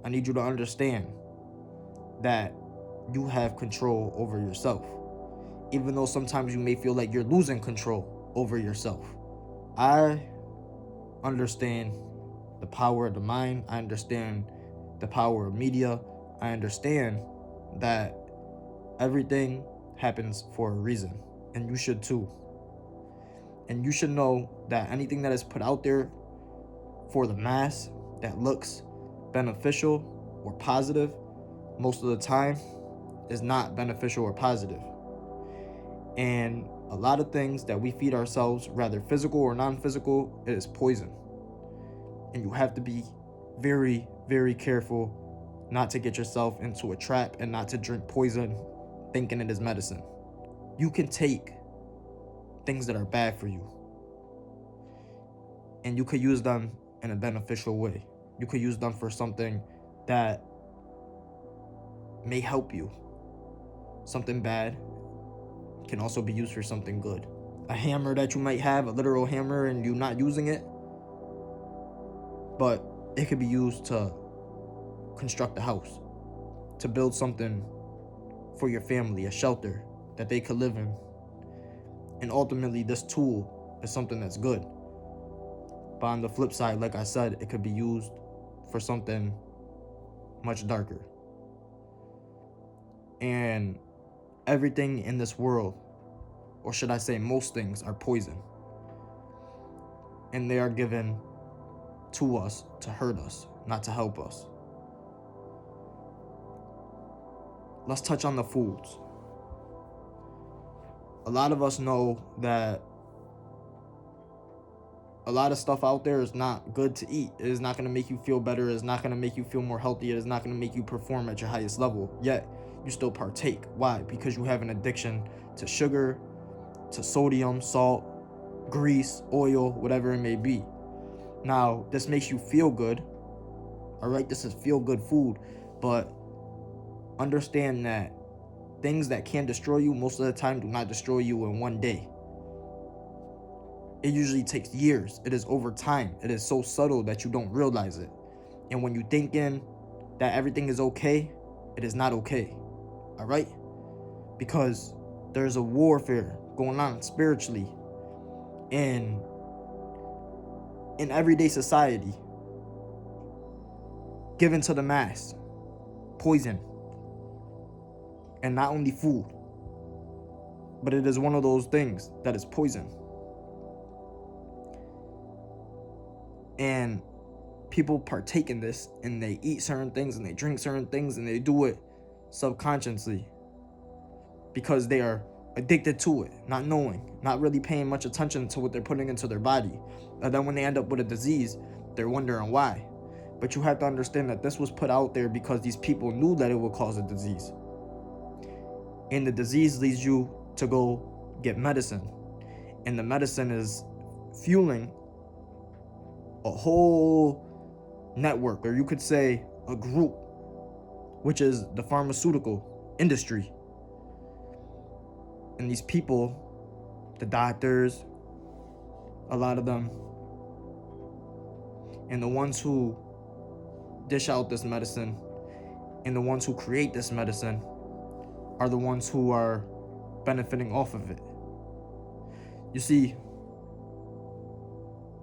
I need you to understand that you have control over yourself. Even though sometimes you may feel like you're losing control over yourself. I understand the power of the mind. I understand the power of media. I understand that everything happens for a reason, and you should too. And you should know that anything that is put out there for the mass that looks beneficial or positive, most of the time is not beneficial or positive. And a lot of things that we feed ourselves, rather physical or non-physical, it is poison. And you have to be very, very careful not to get yourself into a trap and not to drink poison thinking it is medicine. You can take things that are bad for you and you could use them in a beneficial way. You could use them for something that may help you. Something bad can also be used for something good. A hammer that you might have, a literal hammer, and you're not using it, but it could be used to construct a house, to build something for your family, a shelter that they could live in. And ultimately, this tool is something that's good. But on the flip side, like I said, it could be used for something much darker. And everything in this world, or should I say most things, are poison. And they are given to us to hurt us, not to help us. Let's touch on the foods. A lot of us know that a lot of stuff out there is not good to eat. It is not going to make you feel better. It is not going to make you feel more healthy. It is not going to make you perform at your highest level. Yet, you still partake. Why? Because you have an addiction to sugar, to sodium, salt, grease, oil, whatever it may be. Now, this makes you feel good. All right, this is feel-good food. But understand that things that can destroy you most of the time do not destroy you in one day. It usually takes years. It is over time. It is so subtle that you don't realize it. And when you thinking that everything is okay, it is not okay. All right? Because there's a warfare going on spiritually in everyday society, given to the mass, poison. And not only food, but it is one of those things that is poison. And people partake in this, and they eat certain things, and they drink certain things, and they do it subconsciously because they are addicted to it, not knowing, not really paying much attention to what they're putting into their body. And then when they end up with a disease, they're wondering why. But you have to understand that this was put out there because these people knew that it would cause a disease. And the disease leads you to go get medicine. And the medicine is fueling a whole network, or you could say a group, which is the pharmaceutical industry. And these people, the doctors, a lot of them, and the ones who dish out this medicine and the ones who create this medicine are the ones who are benefiting off of it. You see,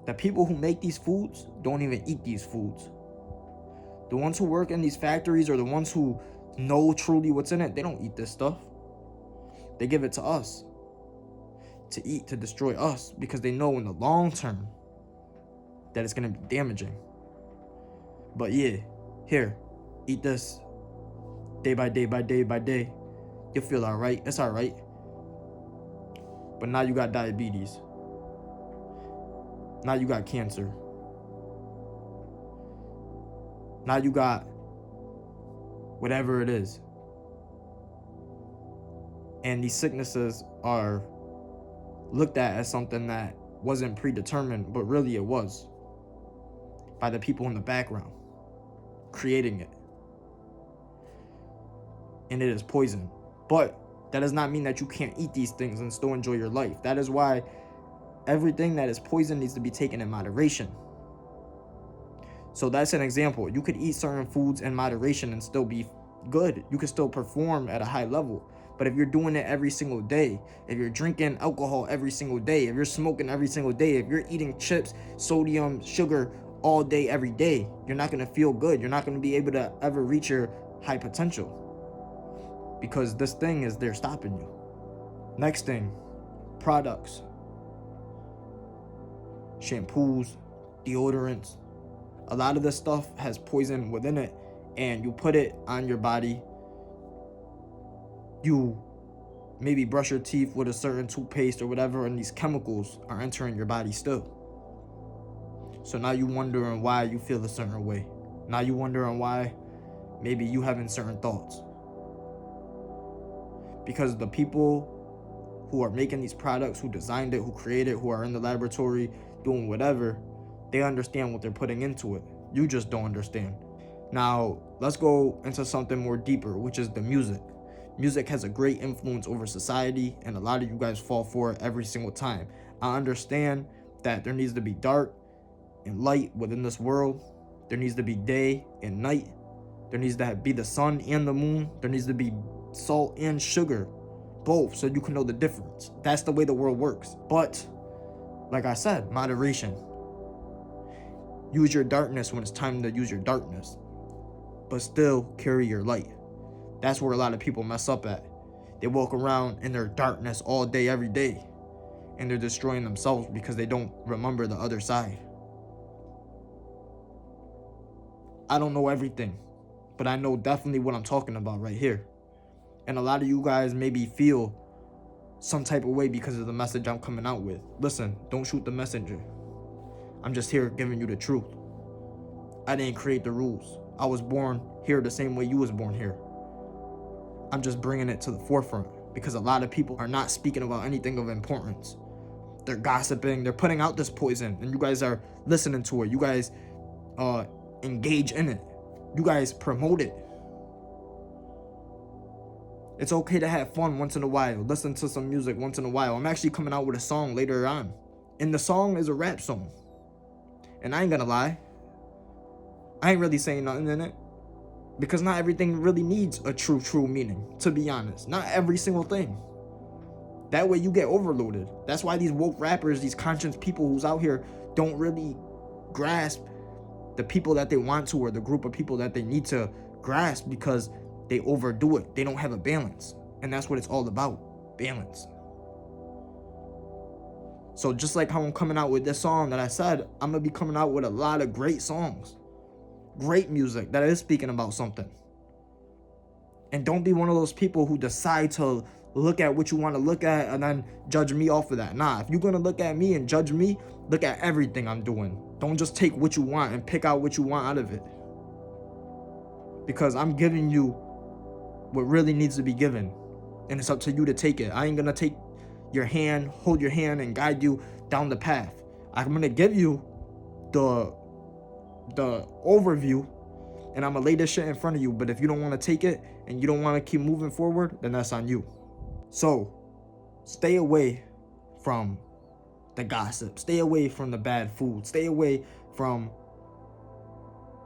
the people who make these foods don't even eat these foods. The ones who work in these factories or the ones who know truly what's in it, they don't eat this stuff. They give it to us to eat, to destroy us, because they know in the long term that it's going to be damaging. But yeah, here, eat this day by day by day by day. You'll feel all right. It's all right. But now you got diabetes. Now you got cancer. Now you got whatever it is. And these sicknesses are looked at as something that wasn't predetermined, but really it was, by the people in the background creating it. And it is poison. But that does not mean that you can't eat these things and still enjoy your life. That is why everything that is poison needs to be taken in moderation. So that's an example. You could eat certain foods in moderation and still be good. You can still perform at a high level. But if you're doing it every single day, if you're drinking alcohol every single day, if you're smoking every single day, if you're eating chips, sodium, sugar all day, every day, you're not going to feel good. You're not going to be able to ever reach your high potential, because this thing is there stopping you. Next thing, products, shampoos, deodorants. A lot of this stuff has poison within it, and you put it on your body. You maybe brush your teeth with a certain toothpaste or whatever, and these chemicals are entering your body still. So now you wondering why you feel a certain way. Now you wondering why maybe you having certain thoughts. Because the people who are making these products, who designed it, who created it, who are in the laboratory doing whatever, they understand what they're putting into it. You just don't understand. Now, let's go into something more deeper, which is the music. Music has a great influence over society, and a lot of you guys fall for it every single time. I understand that there needs to be dark and light within this world. There needs to be day and night. There needs to be the sun and the moon. There needs to be salt and sugar, both, so you can know the difference. That's the way the world works. But, like I said, moderation. Use your darkness when it's time to use your darkness, but still carry your light. That's where a lot of people mess up at. They walk around in their darkness all day, every day, and they're destroying themselves because they don't remember the other side. I don't know everything, but I know definitely what I'm talking about right here. And a lot of you guys maybe feel some type of way because of the message I'm coming out with. Listen, don't shoot the messenger. I'm just here giving you the truth. I didn't create the rules. I was born here the same way you was born here. I'm just bringing it to the forefront because a lot of people are not speaking about anything of importance. They're gossiping. They're putting out this poison, and you guys are listening to it. You guys engage in it. You guys promote it. It's okay to have fun once in a while. Listen to some music once in a while. I'm actually coming out with a song later on, and the song is a rap song. And I ain't gonna lie, I ain't really saying nothing in it, because not everything really needs a true meaning, to be honest. Not every single thing. That way you get overloaded. That's why these woke rappers, these conscious people who's out here don't really grasp the people that they want to, or the group of people that they need to grasp, because they overdo it. They don't have a balance. And that's what it's all about, balance. So just like how I'm coming out with this song that I said, I'm going to be coming out with a lot of great songs. Great music that is speaking about something. And don't be one of those people who decide to look at what you want to look at and then judge me off of that. Nah, if you're going to look at me and judge me, look at everything I'm doing. Don't just take what you want and pick out what you want out of it. Because I'm giving you what really needs to be given. And it's up to you to take it. I ain't going to take your hand, hold your hand, and guide you down the path. I'm going to give you the overview, and I'm going to lay this shit in front of you. But if you don't want to take it and you don't want to keep moving forward, then that's on you. So stay away from the gossip. Stay away from the bad food. Stay away from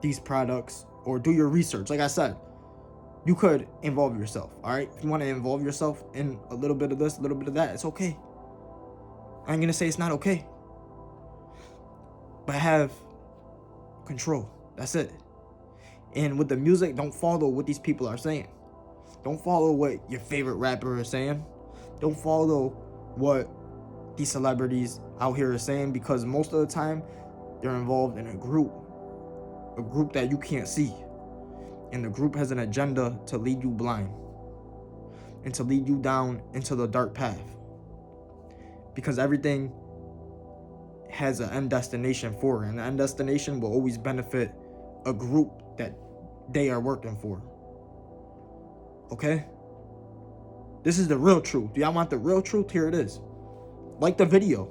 these products, or do your research. Like I said, you could involve yourself, all right? If you want to involve yourself in a little bit of this, a little bit of that, it's okay. I ain't going to say it's not okay. But have control. That's it. And with the music, don't follow what these people are saying. Don't follow what your favorite rapper is saying. Don't follow what these celebrities out here are saying, because most of the time they're involved in a group that you can't see. And the group has an agenda to lead you blind and to lead you down into the dark path. Because everything has an end destination for it, and the end destination will always benefit a group that they are working for. Okay? This is the real truth. Do y'all want the real truth? Here it is. Like the video.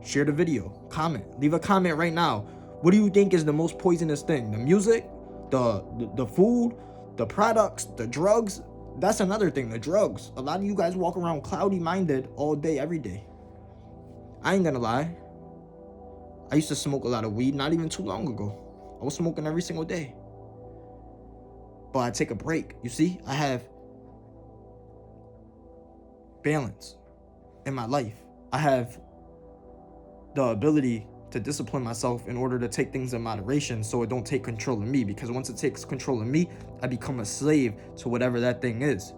Share the video. Comment. Leave a comment right now. What do you think is the most poisonous thing? The music? The food? The products? The drugs? That's another thing. The drugs. A lot of you guys walk around cloudy-minded all day, every day. I ain't gonna lie. I used to smoke a lot of weed not even too long ago. I was smoking every single day. But I take a break. You see, I have balance in my life. I have the ability to discipline myself in order to take things in moderation so it don't take control of me, because once it takes control of me, I become a slave to whatever that thing is.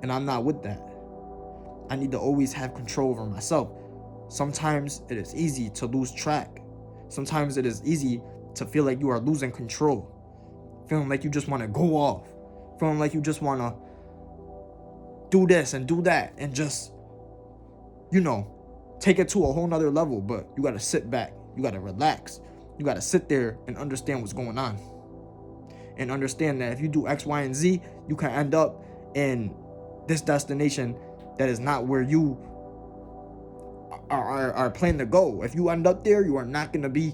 And I'm not with that. I need to always have control over myself. Sometimes it is easy to lose track. Sometimes it is easy to feel like you are losing control. Feeling like you just want to go off. Feeling like you just want to do this and do that and just, take it to a whole nother level. But you got to sit back. You got to relax. You got to sit there and understand what's going on. And understand that if you do X, Y, and Z, you can end up in this destination that is not where you are planning to go. If you end up there, you are not going to be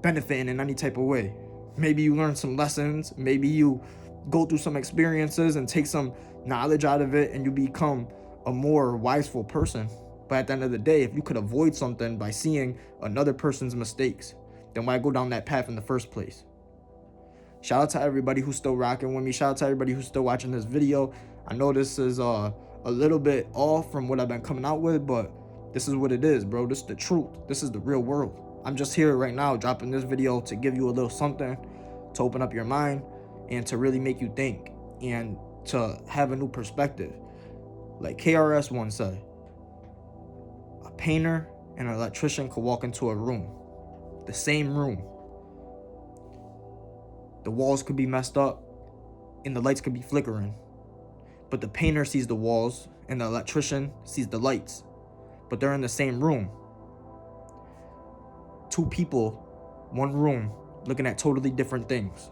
benefiting in any type of way. Maybe you learn some lessons. Maybe you go through some experiences and take some knowledge out of it and you become a more wiseful person. But at the end of the day, if you could avoid something by seeing another person's mistakes, then why go down that path in the first place? Shout out to everybody who's still rocking with me. Shout out to everybody who's still watching this video. I know this is a little bit off from what I've been coming out with, but this is what it is, bro. This is the truth. This is the real world. I'm just here right now dropping this video to give you a little something, to open up your mind, and to really make you think, and to have a new perspective. Like KRS once said, a painter and an electrician could walk into a room, the same room. The walls could be messed up and the lights could be flickering. But the painter sees the walls and the electrician sees the lights. But they're in the same room. Two people, one room, looking at totally different things.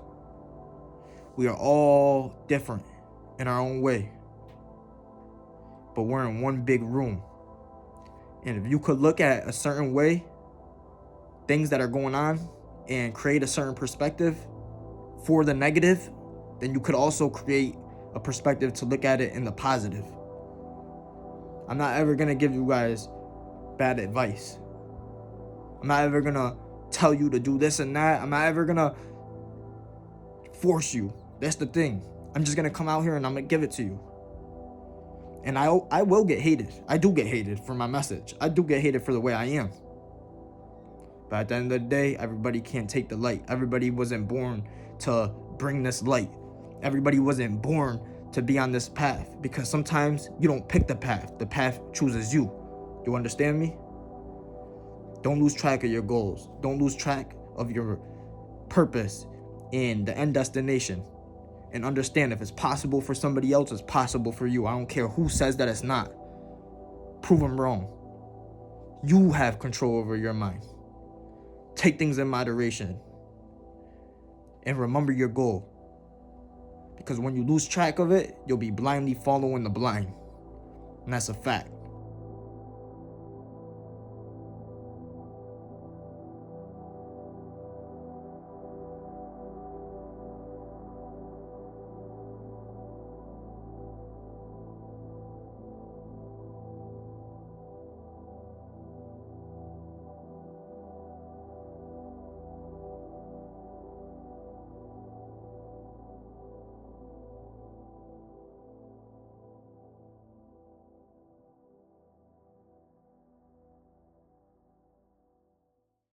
We are all different in our own way. But we're in one big room. And if you could look at a certain way, things that are going on, and create a certain perspective for the negative, then you could also create a perspective to look at it in the positive. I'm not ever going to give you guys bad advice. I'm not ever going to tell you to do this and that. I'm not ever going to force you. That's the thing. I'm just going to come out here and I'm going to give it to you. And I will get hated. I do get hated for my message. I do get hated for the way I am. But at the end of the day, everybody can't take the light. Everybody wasn't born to bring this light. Everybody wasn't born to be on this path, because sometimes you don't pick the path chooses you. You understand me? Don't lose track of your goals. Don't lose track of your purpose and the end destination. And understand, if it's possible for somebody else, it's possible for you. I don't care who says that it's not. Prove them wrong. You have control over your mind. Take things in moderation. And remember your goal. Because when you lose track of it, you'll be blindly following the blind. And that's a fact.